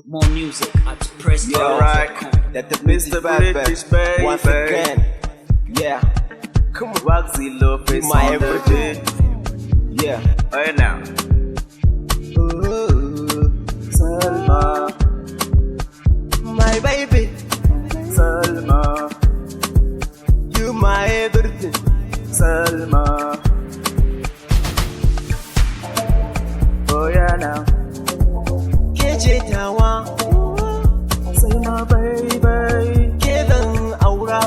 More music at Press. Yeah, right. That the Mr. Baby. Once again. Yeah. Come on. Waxy love is my everything. Yeah. Right now. Ooh, Salma. My baby. Salma. You my everything. Salma. Oh yeah now. Kece tawa Salma baby ke zan aura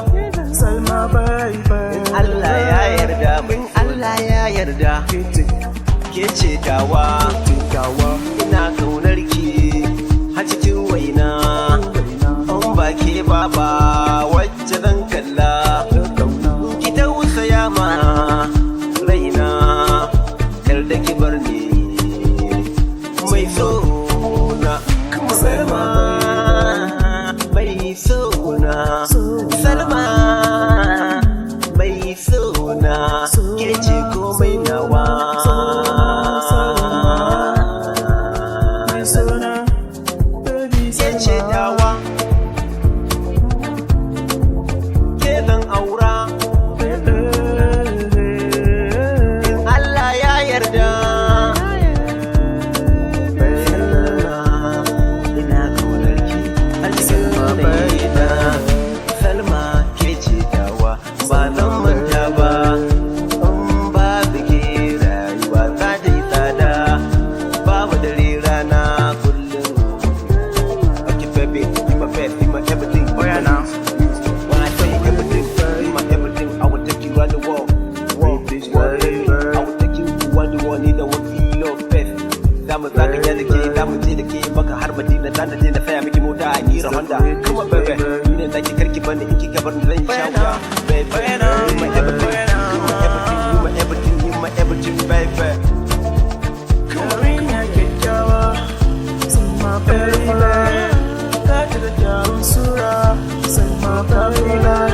Salma baby in Allah ya yarda min Allah ya yarda kece tawa ina kaunar ki har cikin waina an ba ke baba wacce zan kalla ki tausaya ma raina kar da ki bar ni mai so Salma, mai sona Salma, mai sona ke ce komai nawa mai sona ke ce dawa ke zan aura in Allah ya yarda Salma ke ce dawa ba zan manta ba in babu ke rayuwa za ta yi tsada babu dare rana kullum. Okay baby, you my best, you my everything. Oh yeah now. When I say everything, you my everything. I will take you around the world. I will take you around the world. Ni da wani love best. Za mu zagaya da ke, za mu je da ke baka har Madina, za na je na saya miki mota a Nira Honda. Come on baby, ni ne zaki karki bani in kika bar ni zan sha wuya. Baby, you my everything, you my everything, you my everything, you my everything, baby. Yarinya kyakkyawa, Salma baby, ka ji da kyawun sura, Salma baby.